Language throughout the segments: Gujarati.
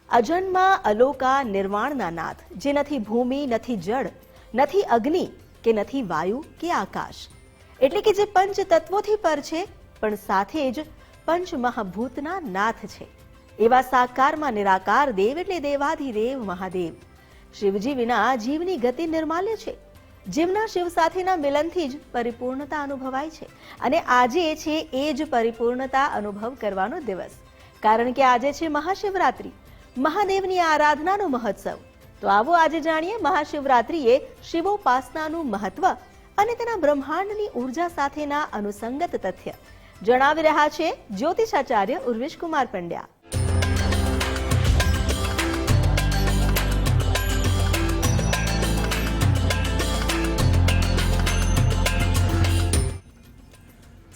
અજન્મા અલોકા નિર્વાણના નાથ, જે નથી ભૂમિ, નથી જળ, નથી અગ્નિ કે નથી વાયુ કે આકાશ, એટલે કે જે પંચ તત્વોથી પર છે પણ સાથે જ પંચ મહાભૂતના નાથ છે, એવા સાકારમાં નિરાકાર દેવ એટલે દેવાધિદેવ મહાદેવ. શિવજી વિના જીવની ગતિ નિર્માલ્ય છે. જેમના શિવ સાથેના મિલનથી જ પરિપૂર્ણતા અનુભવાય છે. અને આજે છે એ જ પરિપૂર્ણતા અનુભવ કરવાનો દિવસ, કારણ કે આજે છે મહાશિવરાત્રિ, મહાદેવની આરાધનાનો મહોત્સવ. તો આવો આજે જાણીએ મહાશિવરાત્રિએ શિવોપાસનાનું મહત્વ અને તેના બ્રહ્માંડની ઉર્જા સાથેના અનુસંગત તથ્ય. જણાવી રહ્યા છે જ્યોતિષાચાર્ય ઉર્વેશ કુમાર પંડ્યા.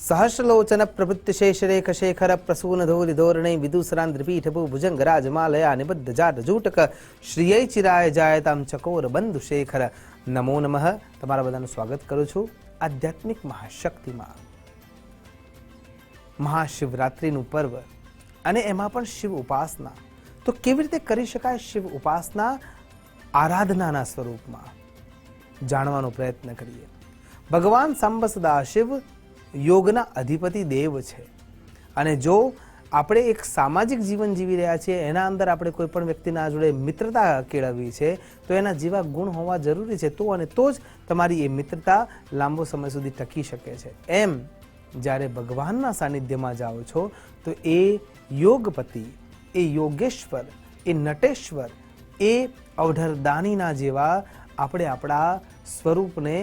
સહસ્રલોચન પ્રવૃત્તિ શેષરેખ શેખર પ્રસૂન ધોરી ધોરણે વિદુસરાંદ્રપીઠભુ ભુજંગરાજમાલયા નિબદ્ધ જાટજૂટક શ્રીય ચિરાય જાયતામ ચકોર બંધુ શેખર. નમો નમઃ. તમારા બધાનું સ્વાગત કરું છું આધ્યાત્મિક મહાશક્તિમાં. મહાશિવરાત્રિનું પર્વ અને એમાં પણ શિવ ઉપાસના. તો કેવી રીતે કરી શકાય શિવ ઉપાસના આરાધનાના સ્વરૂપમાં, જાણવાનો પ્રયત્ન કરીએ. ભગવાન સાંબ સદાશિવ યોગના અધિપતિ દેવ છે, અને જો આપણે એક સામાજિક જીવન જીવી રહ્યા છીએ, એના અંદર આપણે કોઈ પણ વ્યક્તિના જોડે મિત્રતા કેળવવી છે, તો એના જેવા ગુણ હોવા જરૂરી છે. તો અને તો જ તમારી એ મિત્રતા લાંબો સમય સુધી ટકી શકે છે. એમ જ્યારે ભગવાનના સાનિધ્યમાં જાઓ છો તો એ યોગપતિ, એ યોગેશ્વર, એ નટેશ્વર, એ અવઢરદાનીના જેવા આપણે આપણા સ્વરૂપને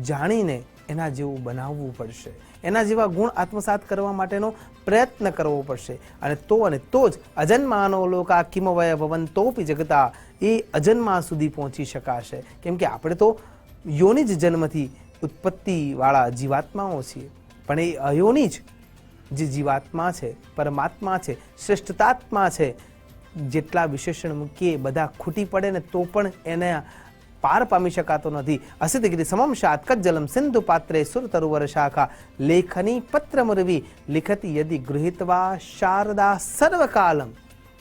જાણીને એના જેવું બનાવવું પડશે. એના જેવા ગુણ આત્મસાત કરવા માટેનો પ્રયત્ન કરવો પડશે. અને તો જ અજન્માનો લોકા કિમવય ભવંતોપી જગતા, એ અજન્મા સુધી પહોંચી શકાશે. કેમ કે આપણે તો યોનિજ જન્મથી ઉત્પત્તિવાળા જીવાત્માઓ છીએ, પણ એ અયોનિજ જે જીવાત્મા છે, પરમાત્મા છે, શ્રેષ્ઠતાત્મા છે, જેટલા વિશેષણ મૂકીએ બધા ખૂટી પડે ને તો પણ એને પાર પામી શકાતો નથી. અસિતગીરી સમમ શાત કજ્જલમ સિંધુ પાત્રે સુર તરુવર શાખા લેખની પત્ર મુરવી લિખતી યદિ ગૃહિત્વા શારદા સર્વકાલમ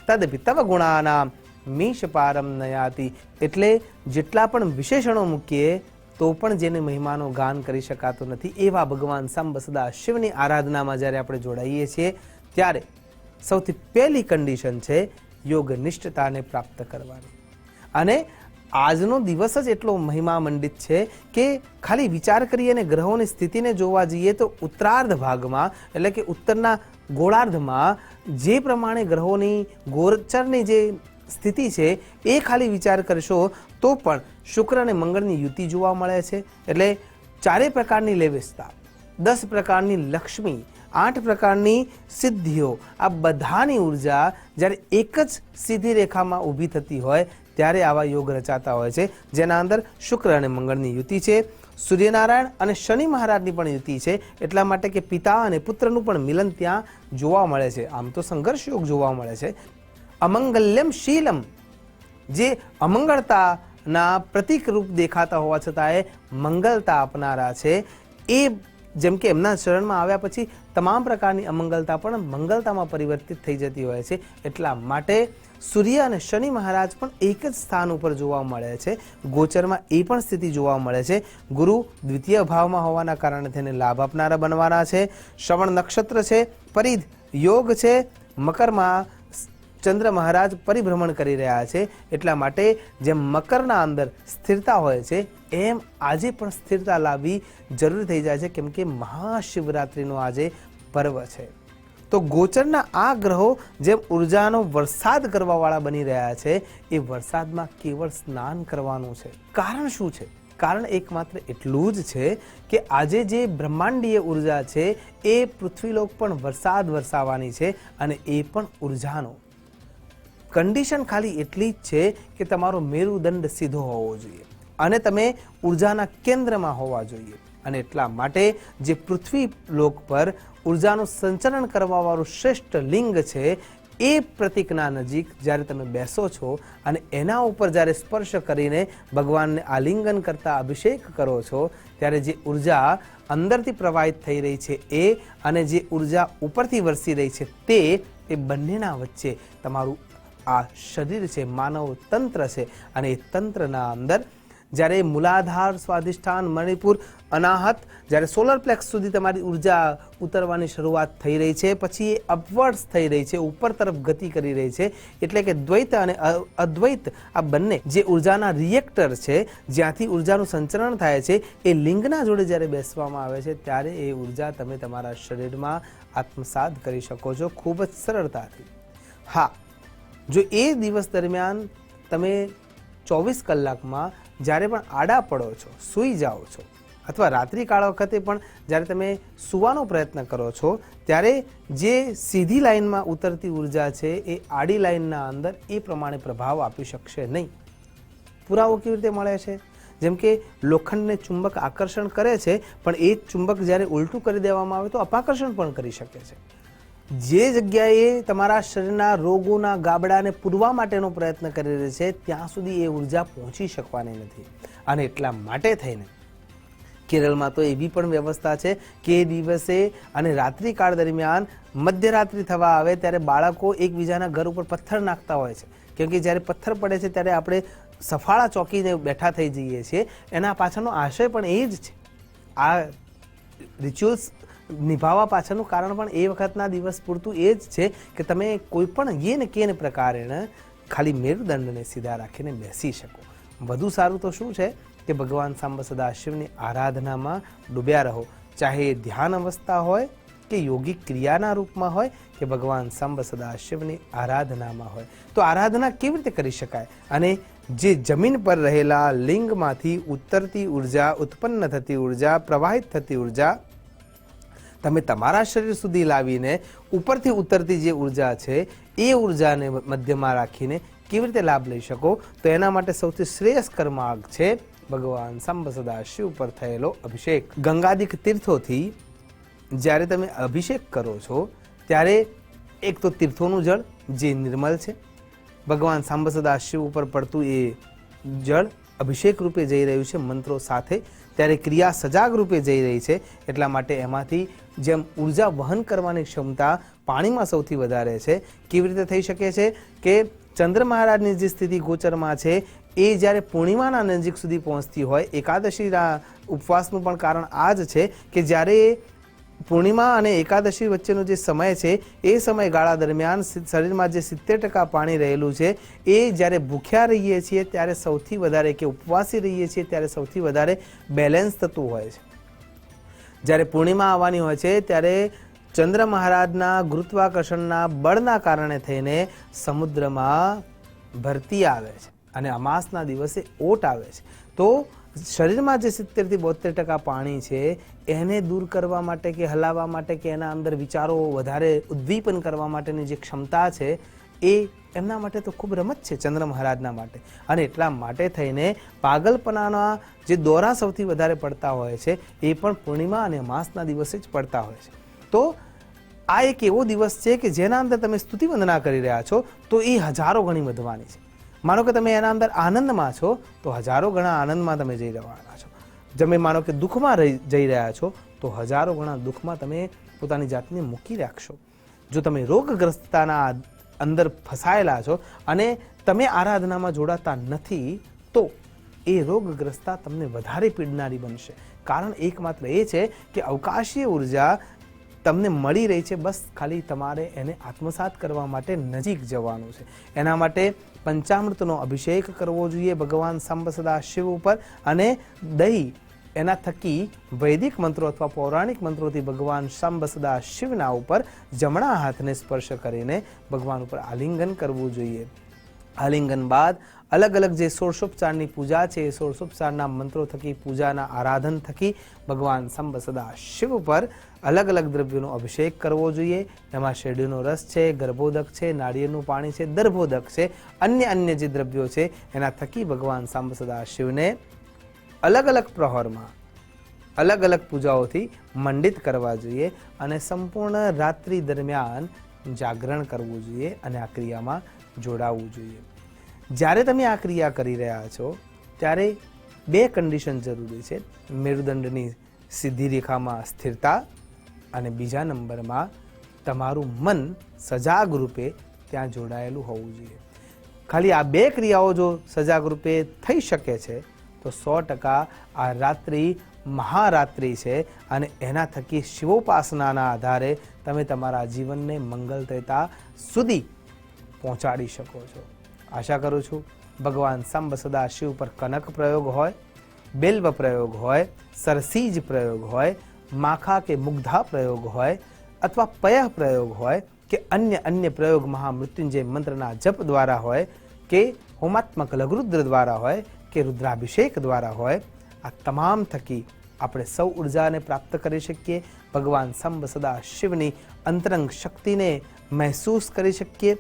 તદપી તવ ગુણાનામ મીશ પારમ નયાતિ. એટલે જેટલા પણ વિશેષણો મૂકીએ તો પણ જેને મહિમાનો ગાન કરી શકાતો નથી, એવા ભગવાન સાંબ સદા શિવની આરાધનામાં જ્યારે આપણે જોડાઈએ છીએ ત્યારે સૌથી પહેલી કન્ડિશન છે યોગનિષ્ઠતાને પ્રાપ્ત કરવાની. અને આજનો દિવસ જ એટલો મહિમા મંડિત છે કે ખાલી વિચાર કરીએ અને ગ્રહોની સ્થિતિને જોવા જઈએ તો ઉત્તરાર્ધ ભાગમાં, એટલે કે ઉત્તરના ગોળાર્ધમાં જે પ્રમાણે ગ્રહોની ગોચરની જે સ્થિતિ છે એ ખાલી વિચાર કરશો તો પણ શુક્ર અને મંગળની યુતિ જોવા મળે છે. એટલે 4 પ્રકારની લેવેસ્તા, 10 પ્રકારની લક્ષ્મી, 8 પ્રકારની સિદ્ધિઓ, આ બધાની ઉર્જા જ્યારે એક જ સીધી રેખામાં ઊભી થતી હોય ત્યારે આવા યોગ રચાતા હોય છે, જેના અંદર શુક્ર અને મંગળની યુતિ છે, સૂર્યનારાયણ અને શનિ મહારાજની પણ યુતિ છે. એટલા માટે કે પિતા અને પુત્રનું પણ મિલન ત્યાં જોવા મળે છે. આમ તો સંઘર્ષ યોગ જોવા મળે છે. અમંગલ્યમ શીલમ, જે અમંગળતાના પ્રતીક રૂપ દેખાતા હોવા છતાં એ મંગલતા આપનારા છે. એ જેમ કે એમના શરણમાં આવ્યા પછી તમામ પ્રકારની અમંગલતા પણ મંગલતામાં પરિવર્તિત થઈ જતી હોય છે. એટલા માટે સૂર્ય અને શનિ મહારાજ પણ એક જ સ્થાન ઉપર જોવા મળે છે. ગોચરમાં એ પણ સ્થિતિ જોવા મળે છે. ગુરુ દ્વિતીય ભાવમાં હોવાના કારણે તેને લાભ આપનારા બનવાના છે. શ્રવણ નક્ષત્ર છે, પરિધ યોગ છે, મકરમાં ચંદ્ર મહારાજ પરિભ્રમણ કરી રહ્યા છે. એટલા માટે જેમ મકરના અંદર સ્થિરતા હોય છે એમ આજે પણ સ્થિરતા લાવવી જરૂરી થઈ જાય છે, કેમ કે મહાશિવરાત્રિનો આજે પર્વ છે. તો ગોચરના આ ગ્રહો જેમ ઉર્જાનો વરસાદ કરવાવાળા બની રહ્યા છે, એ વરસાદમાં કેવળ સ્નાન કરવાનું છે. કારણ શું છે? કારણ એકમાત્ર એટલું જ છે કે આજે જે બ્રહ્માંડીય ઉર્જા છે એ પૃથ્વીલોક પણ વરસાદ વરસાવવાની છે, અને એ પણ ઉર્જાનો. કન્ડિશન ખાલી એટલી જ છે કે તમારો મેરુદંડ સીધો હોવો જોઈએ અને તમે ઉર્જાના કેન્દ્રમાં હોવા જોઈએ. અને એટલા માટે જે પૃથ્વી લોક પર ઉર્જાનું સંચરણ કરવાવાળું શ્રેષ્ઠ લિંગ છે એ પ્રતીકના નજીક જ્યારે તમે બેસો છો અને એના ઉપર જ્યારે સ્પર્શ કરીને ભગવાનને આલિંગન કરતા અભિષેક કરો છો, ત્યારે જે ઉર્જા અંદરથી પ્રવાહિત થઈ રહી છે એ અને જે ઉર્જા ઉપરથી વરસી રહી છે તે બંનેના વચ્ચે તમારું આ શરીર છે, માનવ તંત્ર છે, અને એ તંત્રના અંદર જ્યારે મૂલાધાર, સ્વાધિષ્ઠાન, મણિપુર, અનાહત, જ્યારે સોલર પ્લેક્સ સુધી તમારી ઉર્જા ઉતરવાની શરૂઆત થઈ રહી છે, પછી એ અપવર્ડ્સ થઈ રહી છે, ઉપર તરફ ગતિ કરી રહી છે. એટલે કે દ્વૈત અને અદ્વૈત આ બંને જે ઉર્જાના રિએક્ટર છે, જ્યાંથી ઉર્જાનું સંચરણ થાય છે, એ લિંગના જોડે જ્યારે બેસવામાં આવે છે ત્યારે એ ઉર્જા તમે તમારા શરીરમાં આત્મસાત કરી શકો છો ખૂબ જ સરળતાથી. હા, જો એ દિવસ દરમિયાન તમે 24 કલાકમાં જ્યારે પણ આડા પડો છો, સૂઈ જાઓ છો, અથવા રાત્રિકાળ વખતે પણ જ્યારે તમે સૂવાનો પ્રયત્ન કરો છો ત્યારે જે સીધી લાઈનમાં ઉતરતી ઉર્જા છે એ આડી લાઈનના અંદર એ પ્રમાણે પ્રભાવ આપી શકશે નહીં. પુરાવો કેવી રીતે મળે છે? જેમ કે લોખંડને ચુંબક આકર્ષણ કરે છે, પણ એ ચુંબક જ્યારે ઉલટું કરી દેવામાં આવે તો અપાકર્ષણ પણ કરી શકે છે. જે જગ્યાએ તમારા શરીરના રોગોના ગાબડાને પૂરવા માટેનો પ્રયત્ન કરી રહી છે ત્યાં સુધી એ ઉર્જા પહોંચી શકવાની નથી. અને એટલા માટે થઈને કેરળમાં તો એવી પણ વ્યવસ્થા છે કે એ દિવસે અને રાત્રિકાળ દરમિયાન મધ્યરાત્રિ થવા આવે ત્યારે બાળકો એકબીજાના ઘર ઉપર પથ્થર નાખતા હોય છે. કેમ કે જ્યારે પથ્થર પડે છે ત્યારે આપણે સફાળા ચોકીને બેઠા થઈ જઈએ છીએ. એના પાછળનો આશય પણ એ જ છે. આ રિચ્યુઅલ્સ નિભાવવા પાછળનું કારણ પણ એ વખતના દિવસ પૂરતું એ જ છે કે તમે કોઈ પણ યેન કેન પ્રકારે ખાલી મેરુદંડને સીધા રાખીને બેસી શકો. વધુ સારું તો શું છે કે ભગવાન સાંબ સદાશિવની આરાધનામાં ડૂબ્યા રહો. ચાહે એ ધ્યાન અવસ્થા હોય કે યોગિક ક્રિયાના રૂપમાં હોય કે ભગવાન સાંબ સદાશિવની આરાધનામાં હોય. તો આરાધના કેવી રીતે કરી શકાય? અને જે જમીન પર રહેલા લિંગમાંથી ઉતરતી ઉર્જા, ઉત્પન્ન થતી ઉર્જા, પ્રવાહિત થતી ઉર્જા તમે તમારા શરીર સુધી લાવીને ઉપરથી ઉતરતી જે ઉર્જા છે એ ઉર્જાને મધ્યમાં રાખીને કેવી રીતે લાભ લઈ શકો? તો એના માટે સૌથી શ્રેયસ્કર માર્ગ છે ભગવાન સાંબ સદાશિવ પર થયેલો અભિષેક. ગંગાદિક તીર્થોથી જ્યારે તમે અભિષેક કરો છો ત્યારે એક તો તીર્થોનું જળ જે નિર્મલ છે, ભગવાન સાંબ સદાશિવ ઉપર પડતું એ જળ અભિષેક રૂપે જઈ રહ્યું છે મંત્રો સાથે, ત્યારે ક્રિયા સજાગ રૂપે જઈ રહી છે. એટલા માટે એમાંથી જેમ ઉર્જા વહન કરવાની ક્ષમતા પાણીમાં સૌથી વધારે છે. કેવી રીતે થઈ શકે છે કે ચંદ્ર મહારાજની જે સ્થિતિ ગોચરમાં છે એ જ્યારે પૂર્ણિમાના નજીક સુધી પહોંચતી હોય, એકાદશીના ઉપવાસનું પણ કારણ આ જ છે કે જ્યારે પૂર્ણિમા અને એકાદશી વચ્ચેનો જે સમય છે એ સમયગાળા દરમિયાન શરીરમાં જે 70% પાણી રહેલું છે એ જ્યારે ભૂખ્યા રહીએ છીએ ત્યારે સૌથી વધારે, કે ઉપવાસી રહીએ છીએ ત્યારે સૌથી વધારે બેલેન્સ થતું હોય છે. જ્યારે પૂર્ણિમા આવવાની હોય છે ત્યારે ચંદ્ર મહારાજના ગુરુત્વાકર્ષણના બળના કારણે થઈને સમુદ્રમાં ભરતી આવે છે અને અમાસના દિવસે ઓટ આવે છે. તો શરીરમાં જે 70 થી 72% પાણી છે એને દૂર કરવા માટે કે હલાવવા માટે કે એના અંદર વિચારો વધારે ઉદ્દીપન કરવા માટેની જે ક્ષમતા છે એ એમના માટે તો ખૂબ રમત છે, ચંદ્ર મહારાજના માટે. અને એટલા માટે થઈને પાગલપનાના જે દોરા સૌથી વધારે પડતા હોય છે એ પણ પૂર્ણિમા અને અમાસના દિવસે જ પડતા હોય છે. તો આ એક એવો દિવસ છે કે જેના અંદર તમે સ્તુતિ વંદના કરી રહ્યા છો તો એ હજારો ગણી વધવાની છે. માનો કે તમે એના અંદર આનંદમાં છો તો હજારો ગણા આનંદમાં તમે જઈ રહેવાના છો. તમે માનો કે દુઃખમાં જઈ રહ્યા છો તો હજારો ગણા દુઃખમાં તમે પોતાની જાતને મૂકી રાખશો. જો તમે રોગગ્રસ્તતાના અંદર ફસાયેલા છો અને તમે આરાધનામાં જોડાતા નથી તો એ રોગગ્રસ્તતા તમને વધારે પીડનારી બનશે. કારણ એકમાત્ર એ છે કે અવકાશીય ઉર્જા તમને મળી રહી છે, બસ ખાલી તમારે એને આત્મસાત કરવા માટે નજીક જવાનું છે. એના માટે પંચામૃતનો અભિષેક કરવો જોઈએ ભગવાન સાંબ સદાશિવ ઉપર, અને દહીં એના થકી વૈદિક મંત્રો અથવા પૌરાણિક મંત્રોથી ભગવાન સાંબ સદાશિવના ઉપર જમણા હાથને સ્પર્શ કરીને ભગવાન ઉપર આલિંગન કરવું જોઈએ. આલિંગન બાદ અલગ અલગ જે ષોડશોપચારની પૂજા છે એ ષોડશોપચારના મંત્રો થકી, પૂજાના આરાધન થકી ભગવાન સાંબ સદાશિવ ઉપર અલગ અલગ દ્રવ્યોનો અભિષેક કરવો જોઈએ. એમાં શેરડીનો રસ છે, ગર્ભોદક છે, નાળિયેરનું પાણી છે, દર્ભોદક છે, અન્ય જે દ્રવ્યો છે એના થકી ભગવાન સાંબ સદાશિવને અલગ અલગ પ્રહરમાં અલગ અલગ પૂજાઓથી મંડિત કરવા જોઈએ. અને સંપૂર્ણ રાત્રિ દરમિયાન જાગરણ કરવું જોઈએ અને આ ક્રિયામાં જોડાવવું જોઈએ. જ્યારે તમે આ ક્રિયા કરી રહ્યા છો ત્યારે 2 કન્ડિશન જરૂરી છે. મેરુદંડની સીધી રેખામાં સ્થિરતા અને બીજા નંબરમાં તમારું મન સજાગ રૂપે ત્યાં જોડાયેલું હોવું જોઈએ. ખાલી આ બે ક્રિયાઓ જો સજાગ રૂપે થઈ શકે છે તો 100% આ રાત્રિ મહારાત્રિ છે અને એના થકી શિવોપાસનાના આધારે તમે તમારા જીવનને મંગલતેતા સુધી પહોંચાડી શકો છો. આશા કરું છું ભગવાન સાંબ સદા શિવ પર કનક પ્રયોગ હોય, બેલ્વ પ્રયોગ હોય, સરસીજ પ્રયોગ હોય, માખા કે મુગ્ધા પ્રયોગ હોય અથવા પયઃ પ્રયોગ હોય કે અન્ય પ્રયોગ મહામૃત્યુંજય મંત્રના જપ દ્વારા હોય કે હોમાત્મક લઘુરુદ્ર દ્વારા હોય કે રુદ્રાભિષેક દ્વારા હોય, આ તમામ થકી આપણે સૌ ઉર્જાને પ્રાપ્ત કરી શકીએ. ભગવાન સાંબ સદા શિવની અંતરંગ શક્તિને મહેસૂસ કરી શકીએ.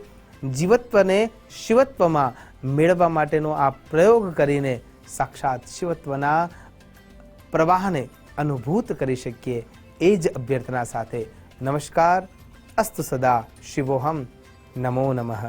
જીવત્વને શિવત્વમાં મેળવવા માટેનો આ પ્રયોગ કરીને સાક્ષાત શિવત્વના પ્રવાહને અનુભૂત કરી શકીએ. એ જ અભ્યર્થના સાથે નમસ્કાર. અસ્તુ સદા શિવોહમ. નમો નમઃ.